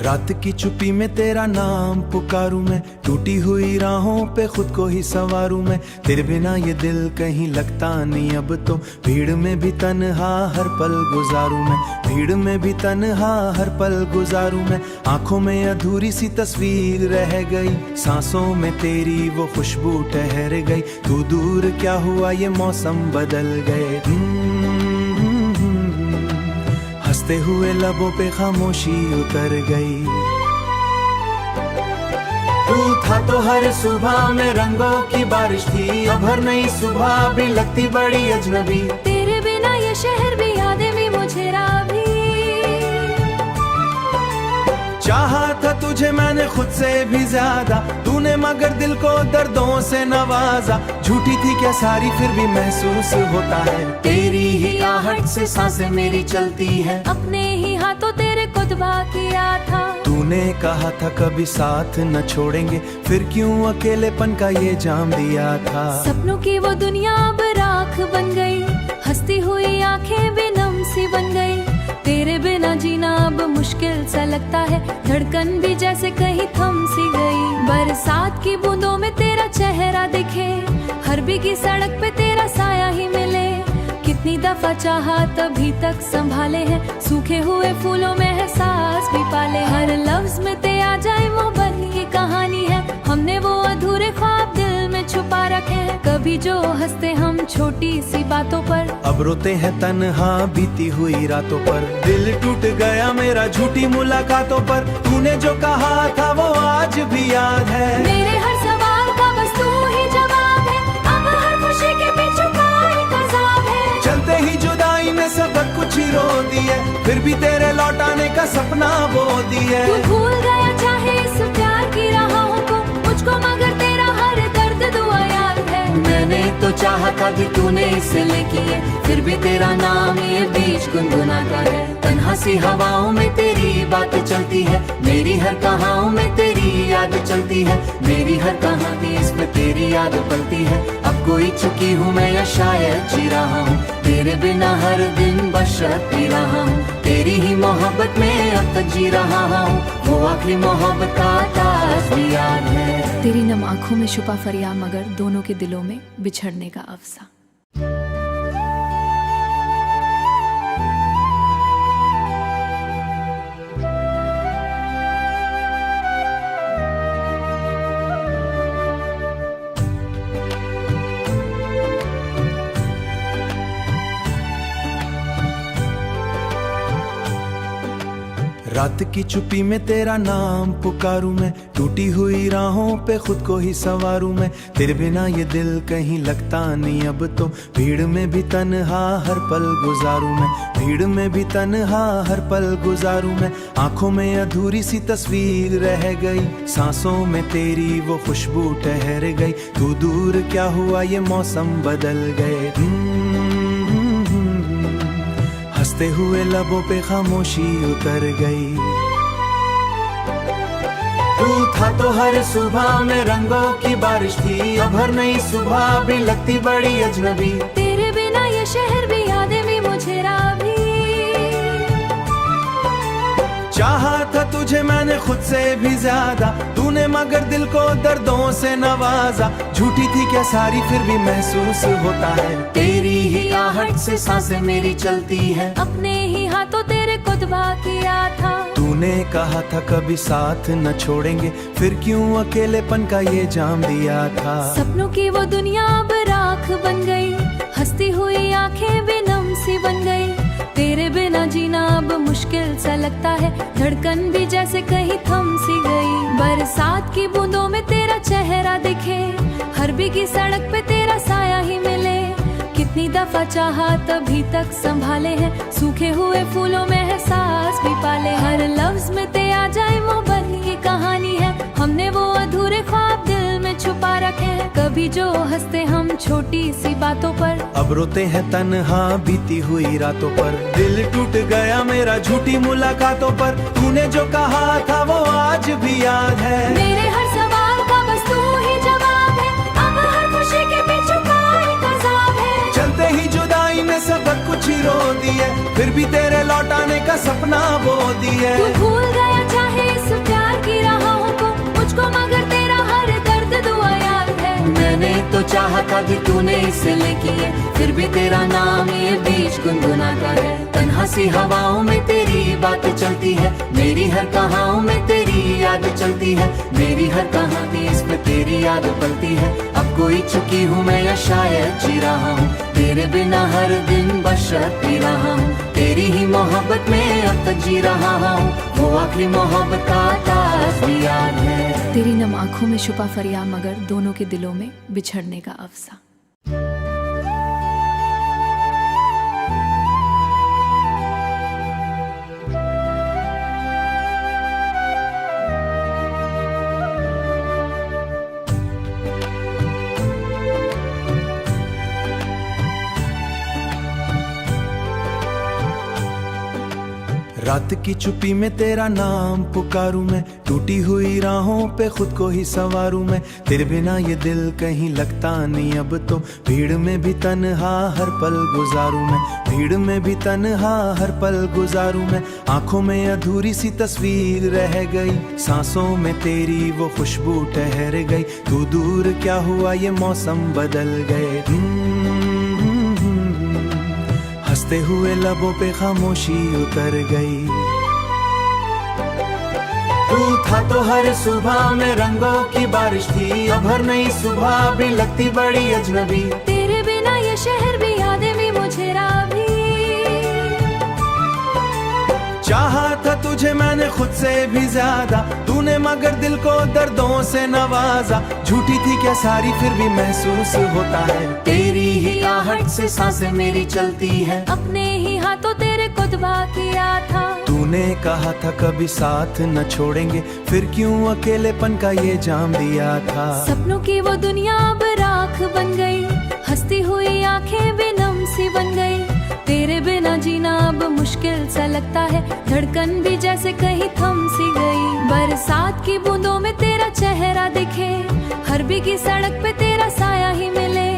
रात की चुप्पी में तेरा नाम पुकारूं मैं, टूटी हुई राहों पे खुद को ही संवारूं मैं। तेरे बिना ये दिल कहीं लगता नहीं अब तो, भीड़ में भी तन्हा हर पल गुजारूं मैं, भीड़ में भी तन्हा हर पल गुजारूं मैं। आंखों में अधूरी सी तस्वीर रह गई, सांसों में तेरी वो खुशबू ठहर गई। तू दूर क्या हुआ ये मौसम बदल गए, हंसते हुए लबों पे खामोशी उतर गई। तू था तो हर सुबह में रंगों की बारिश थी, अब हर नई सुबह भी लगती बड़ी अजनबी। तेरे बिना ये शहर भी यादें भी मुझे राभी। चाहा था तुझे मैंने खुद से भी ज्यादा, तूने मगर दिल को दर्दों से नवाजा। झूठी थी क्या सारी फिर भी महसूस होता है, तेरी ही आहट से सांसें मेरी चलती है। अपने ही हाथों तेरे को दबा किया था, तूने कहा था कभी साथ न छोड़ेंगे, फिर क्यों अकेलेपन का ये जाम दिया था। सपनों की वो दुनिया अब राख बन गई, हंसती हुई आंखें बेनम सी बन गई। तेरे बिना जीना अब मुश्किल सा लगता है, धड़कन भी जैसे कहीं थम सी गई। बरसात की बूंदों में तेरा चेहरा दिखे, हर भीगी सड़क पे तेरा साया ही मिले। कितनी दफा चाहा तभी तक संभाले हैं, सूखे हुए फूलों में एहसास भी पाले। हर लफ्ज में ते आ जाए मोहब्बत की कहानी है, हमने वो अधूरे ख्वाब दिल में छुपा रखे हैं। कभी जो हंसते हम छोटी सी बातों पर, अब रोते हैं तन्हा बीती हुई रातों पर। दिल टूट गया मेरा झूठी मुलाकातों पर, तूने जो कहा था वो आज भी याद है। मेरे हर सवाल का बस तू ही जवाब है, अब हर खुशी के पीछे का एक अज़ाब है। चलते ही जुदाई में सब कुछ ही रो दिए, फिर भी तेरे लौटाने का सपना बो दिए। तू भूल गया चाहे इस प्यार की राहों को, मुझको मगर तेरा हर दर्द दुआ याद है। मैंने तो चाहा था भी तूने इसलिए किए, फिर भी तेरा नाम ये बीच गुनगुनाता है। तन्हा सी हवाओं में तेरी बात चलती है, मेरी हर कहानियों में तेरी याद चलती है। मेरी हर कहानी इसमें तेरी याद पलती है। अब कोई चुकी हूँ मैं या शायद जी रहा हूँ, तेरे बिना हर दिन बशर पी रहा हूँ। तेरी ही मोहब्बत में अब तक जी रहा हूँ, वो आखिरी मोहब्बत का ताज भी याद है। तेरी नम आँखों में छुपा फरियाद, मगर दोनों के दिलों में बिछड़ने का अफसाना। रात की चुप्पी में तेरा नाम पुकारूं मैं, टूटी हुई राहों पे खुद को ही संवारूं मैं। तेरे बिना ये दिल कहीं लगता नहीं अब तो, भीड़ में भी तन्हा हर पल गुजारूं मैं, भीड़ में भी तन्हा हर पल गुजारूं मैं। आंखों में अधूरी सी तस्वीर रह गई, सांसों में तेरी वो खुशबू ठहर गई। तू दूर क्या हुआ ये मौसम बदल गए, हंसते हुए लबों पे खामोशी उतर गई। तू था तो हर सुबह में रंगों की बारिश थी, अब हर नई सुबह भी लगती बड़ी अजनबी। तेरे बिना ये शहर भी यादें भी मुझे राभी। चाहा था तुझे मैंने खुद से भी ज्यादा, तूने मगर दिल को दर्दों से नवाजा। झूठी थी क्या सारी फिर भी महसूस होता है, तेरी ही आहट से सांसें मेरी चलती है। अपने ही हाथों तेरे को दबा किया था, तूने कहा था कभी साथ न छोड़ेंगे, फिर क्यों अकेलेपन का ये जाम दिया था। सपनों की वो दुनिया अब राख बन गई, हंसती हुई आंखें बेनम सी बन गई। तेरे बिना जीना अब मुश्किल सा लगता है, धड़कन भी जैसे कहीं थम सी गई। बरसात की बूंदों में तेरा चेहरा दिखे, हर भीगी सड़क पे तेरा साया ही मिले। कितनी दफा चाहा तभी तक संभाले हैं, सूखे हुए फूलों में एहसास भी पाले। हर लफ्ज में ते आ जाए मोहब्बत की कहानी है, हमने वो अधूरे ख्वाब दिल में छुपा रखे हैं। कभी जो हंसते हम छोटी सी बातों पर, अब रोते हैं तन्हा बीती हुई रातों पर। दिल टूट गया मेरा झूठी मुलाकातों पर, तूने जो कहा था वो आज भी याद है। मेरे हर सवाल का बस तू ही जवाब है, अब हर खुशी के पीछे का एक अज़ाब है। चलते ही जुदाई में सबक कुछ ही रो दिए, फिर भी तेरे लौटाने का सपना बो दिए। तू भूल गया चाहे इस प्यार की राहों को मुझको, मगर तेरा हर दर्द दुआ याद है। मैंने तो चाहा था कि तूने इसलिए किए, फिर भी तेरा नाम ये बीच गुनगुनाता है। तन्हा सी हवाओं में तेरी बात चलती है, मेरी हर कहानियों में तेरी याद चलती है। मेरी हर कहानी इसमें तेरी याद पलती है। अब कोई चुकी हूँ मैं या शायद जी रहा हूँ, तेरे बिना हर दिन बशर पी रहा हूँ। तेरी ही मोहब्बत में अब तक जी रहा हूँ, वो आखिरी मोहब्बत का ताज भी याद है। तेरी नम आंखों में छुपा फरियाद, मगर दोनों के दिलों में बिछड़ने का अफसाना। रात की चुप्पी में तेरा नाम पुकारूं मैं, टूटी हुई राहों पे खुद को ही संवारूं मैं। तेरे बिना ये दिल कहीं लगता नहीं अब तो, भीड़ में भी तन्हा हर पल गुजारूं मैं। भीड़ में भी तन्हा हर पल गुजारूं मैं। आंखों में अधूरी सी तस्वीर रह गई, सांसों में तेरी वो खुशबू ठहर गई। तू दूर क्या हुआ ये मौसम बदल गए, हंसते हुए लबों पे खामोशी उतर गई। तू था तो हर सुबह में रंगों की बारिश थी, अब हर नई सुबह भी लगती बड़ी अजनबी। तेरे बिना ये शहर भी यादें भी मुझे राभी। चाहा था तुझे मैंने खुद से भी ज्यादा, तूने मगर दिल को दर्दों से नवाजा। झूठी थी क्या सारी फिर भी महसूस होता है, तेरी ही आहट से सांसें मेरी चलती है। अपने ही हाथों तेरे को दबा किया था, तूने कहा था कभी साथ न छोड़ेंगे, फिर क्यों अकेलेपन का ये जाम दिया था। सपनों की वो दुनिया अब राख बन गई, हंसती हुई आंखें बेनम सी बन गई। तेरे बिना जीना अब मुश्किल सा लगता है, धड़कन भी जैसे कहीं थम सी गई। बरसात की बूंदों में तेरा चेहरा दिखे, हर भीगी सड़क पे तेरा साया ही मिले।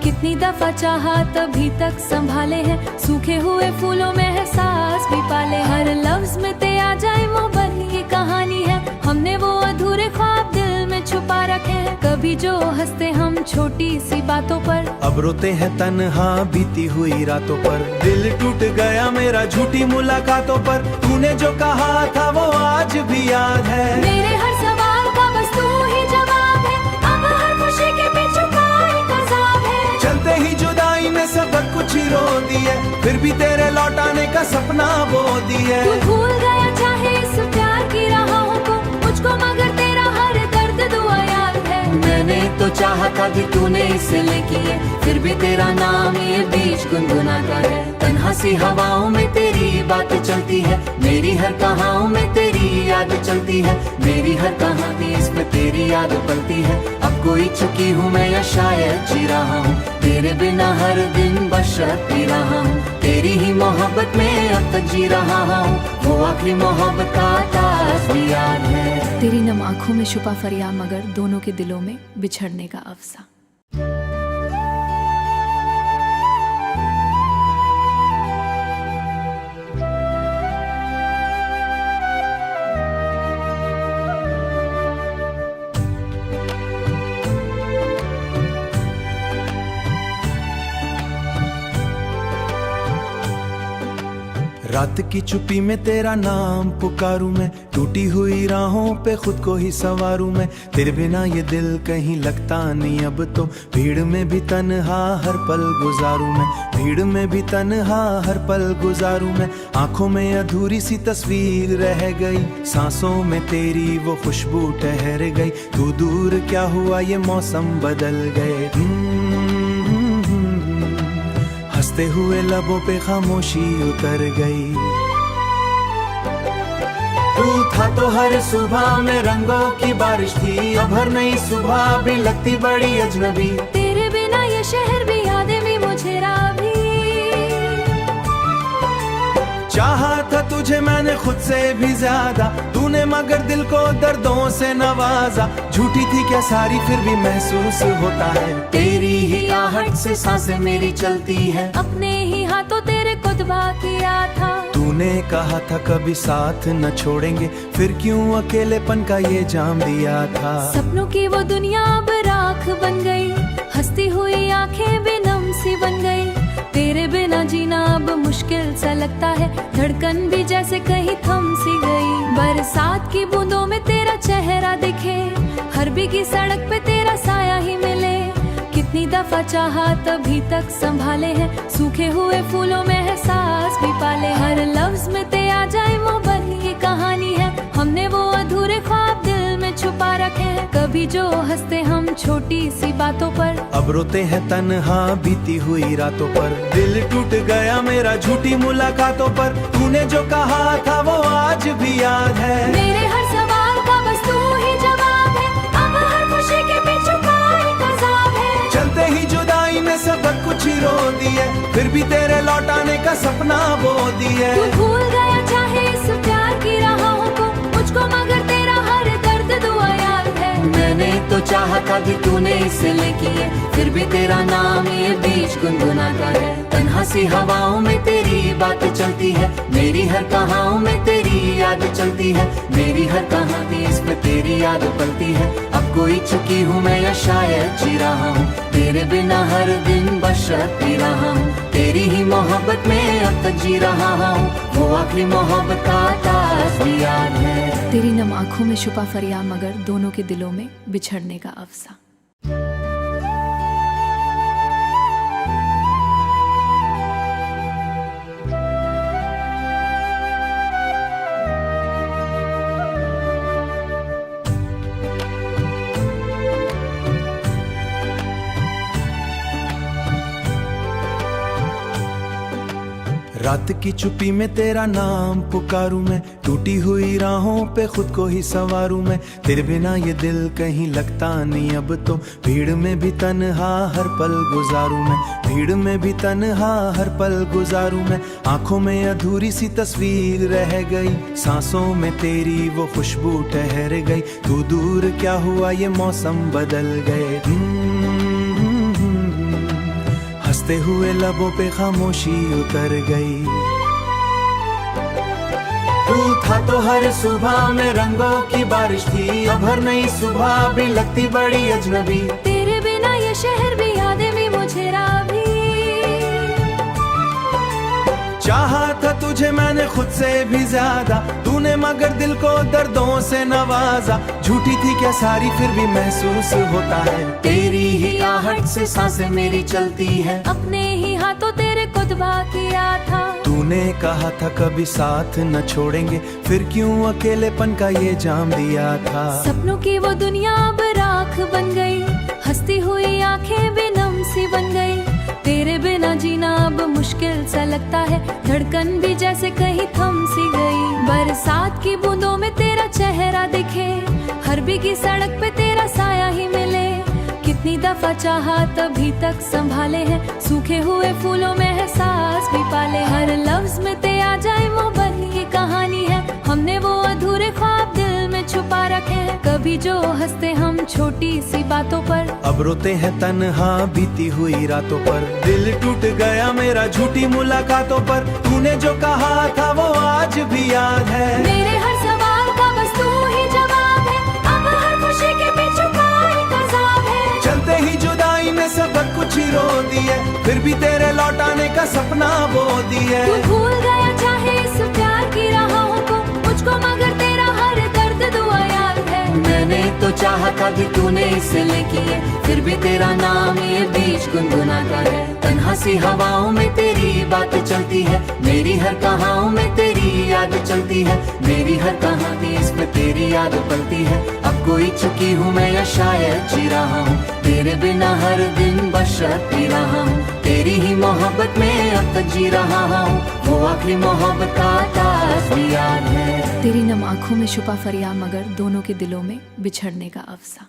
कितनी दफा चाहा तभी तक संभाले हैं, सूखे हुए फूलों में एहसास भी पाले। हर लफ्ज में ते आ जाए मोहब्बत की कहानी है, हमने वो अधूरे ख्वाब दिल में छुपा रखे हैं। कभी जो हंसते हम छोटी सी बातों पर, अब रोते हैं तन्हा बीती हुई रातों पर। दिल टूट गया मेरा झूठी मुलाकातों पर, तूने जो कहा था वो आज भी याद है। मेरे हर सवाल का बस तू ही जवाब है, अब हर खुशी के पीछे का एक अज़ाब है। चलते ही जुदाई में सबक कुछ ही रो दिए, फिर भी तेरे लौटाने का सपना बो दिए। तू भूल गया चाहे इस प्यार की राहों को मुझको, मगर तेरा हर दर्द दुआ याद है। मैंने तो चाहा था कि तूने इसलिए किए, फिर भी तेरा नाम ये बीच गुनगुनाता है। तन्हा सी हवाओं में तेरी बात चलती है, मेरी हर कहानियों में तेरी याद चलती है। मेरी हर कहानी इसमें तेरी याद पलती है। अब कोई चुकी हूँ मैं या शायद जी रहा हूँ, तेरे बिना हर दिन बशर पी रहा हूँ। तेरी ही मोहब्बत में अब तक जी रहा हूँ, वो आखिरी मोहब्बत का ताज भी याद है। तेरी नम आंखों में छुपा फरियाद, मगर दोनों के दिलों में बिछड़ने का अफसाना। रात की चुप्पी में तेरा नाम पुकारूं मैं, टूटी हुई राहों पे खुद को ही संवारूं मैं। तेरे बिना ये दिल कहीं लगता नहीं अब तो, भीड़ में भी तन्हा हर पल गुजारूं मैं। भीड़ में भी तन्हा हर पल गुजारूं मैं। आंखों में अधूरी सी तस्वीर रह गई, सांसों में तेरी वो खुशबू ठहर गई। तू दूर क्या हुआ ये मौसम बदल गए, हंसते हुए लबों पे खामोशी उतर गई। तू था तो हर सुबह में रंगों की बारिश थी, अब हर नई सुबह भी लगती बड़ी अजनबी। तेरे बिना ये शहर भी यादें भी मुझे राभी। चाहा था तुझे मैंने खुद से भी ज्यादा, तूने मगर दिल को दर्दों से नवाजा। झूठी थी क्या सारी फिर भी महसूस होता है, तेरी ही आहट से सांसें मेरी चलती है। अपने ही हाथों तेरे कुतबा किया था। तूने कहा था कभी साथ न छोड़ेंगे, फिर क्यों अकेलेपन का ये जाम दिया था। सपनों की वो दुनिया अब राख बन गई, हंसती हुई आंखें बेनम सी बन गई। तेरे बिना जीना अब मुश्किल सा लगता है, धड़कन भी जैसे कहीं थम सी गई। बरसात की बूंदों में तेरा चेहरा दिखे, हर भीगी सड़क पे तेरा साया ही मिले। कितनी दफा चाहा तभी तक संभाले हैं, सूखे हुए फूलों में एहसास भी पाले। हर लफ्ज में ते आ जाए मोहब्बत की कहानी है, हमने वो अधूरे ख्वाब दिल में छुपा रखे हैं। कभी जो हंसते हम छोटी सी बातों पर, अब रोते हैं तन्हा बीती हुई रातों पर। दिल टूट गया मेरा झूठी मुलाकातों पर, तूने जो कहा था वो आज भी याद है। मेरे हर सवाल का बस तू ही जवाब है, अब हर खुशी के पीछे कोई कज़ाब है। चलते ही जुदाई में सब कुछ ही रो दिए, फिर भी तेरे लौटाने का सपना बो दिए। तू भूल गया चाहे इस प्यार की राहों को, मुझको मगर तेरा हर दर्द दुआ याद है। मैंने तो चाहा था कि तूने इसलिए किए, फिर भी तेरा नाम ये बीच गुनगुनाता है। तन्हा सी हवाओं में तेरी बात चलती है, मेरी हर कहानियों में तेरी याद चलती है। मेरी हर कहानी इसमें तेरी याद पलती है। अब कोई चुकी हूँ मैं या शायद जी रहा हूँ, तेरे बिना हर दिन बशर पी रहा हूँ। तेरी ही मोहब्बत में अब तक जी रहा हूँ, वो आखिरी मोहब्बत का ताज भी याद है। तेरी नम आंखों में छुपा फरियाद, मगर दोनों के दिलों में बिछड़ने का अफसा। रात की चुप्पी में तेरा नाम पुकारूं मैं, टूटी हुई राहों पे खुद को ही संवारूं मैं। तेरे बिना ये दिल कहीं लगता नहीं अब तो, भीड़ में भी तन्हा हर पल गुजारूं मैं। भीड़ में भी तन्हा हर पल गुजारूं मैं। आंखों में अधूरी सी तस्वीर रह गई, सांसों में तेरी वो खुशबू ठहर गई। तू दूर क्या हुआ ये मौसम बदल गए, हंसते हुए लबों पे खामोशी उतर गई। तू था तो हर सुबह में रंगों की बारिश थी, अब हर नई सुबह भी लगती बड़ी अजनबी। तेरे बिना ये शहर भी यादें भी मुझे राभी। चाहा था तुझे मैंने खुद से भी ज्यादा, तूने मगर दिल को दर्दों से नवाजा। झूठी थी क्या सारी फिर भी महसूस होता है, तेरी ही आहट से सांसें मेरी चलती है। अपने ही हाथों तेरे कुतबा किया था। तूने कहा था कभी साथ न छोड़ेंगे, फिर क्यों अकेलेपन का ये जाम दिया था। सपनों की वो दुनिया अब राख बन गई, हंसती हुई आंखें बेनम सी बन गई। तेरे बिना जीना अब मुश्किल सा लगता है, धड़कन भी जैसे कहीं थम सी गई। बरसात की बूंदों में तेरा चेहरा दिखे, हर भीगी सड़क पे तेरा साया ही मिले। कितनी दफा चाहा तभी तक संभाले हैं, सूखे हुए फूलों में एहसास भी पाले। हर लफ्ज में ते आ जाए मोहब्बत की कहानी है, हमने वो अधूरे ख्वाब दिल में छुपा रखे हैं। कभी जो हंसते हम छोटी सी बातों पर, अब रोते हैं तन्हा बीती हुई रातों पर। दिल टूट गया मेरा झूठी मुलाकातों पर, तूने जो कहा था वो आज भी याद है। मेरे हर सवाल का बस तू ही जवाब है, अब हर खुशी के पीछे कोई कज़ाब है। चलते ही जुदाई में सब कुछ ही रो दिए, फिर भी तेरे लौटाने का सपना बो दिए। तू भूल गया चाहे इस प्यार की राहों को, मुझको मगर तेरा हर दर्द दुआ याद है। मैंने तो चाहा था कि तूने इसलिए किए, फिर भी तेरा नाम ये बीच गुनगुनाता है। तन्हा सी हवाओं में तेरी बात चलती है, मेरी हर कहानियों में तेरी याद चलती है। मेरी हर कहानी इसमें तेरी याद पलती है। अब कोई चुकी हूँ मैं या शायद जी रहा हूँ, तेरे बिना हर दिन बशर पी रहा हूँ। तेरी ही मोहब्बत में अब तक जी रहा हूँ, वो आखिरी मोहब्बत का ताज भी याद है। तेरी नम आंखों में छुपा फरियाद, मगर दोनों के दिलों में बिछड़ने का अफसा।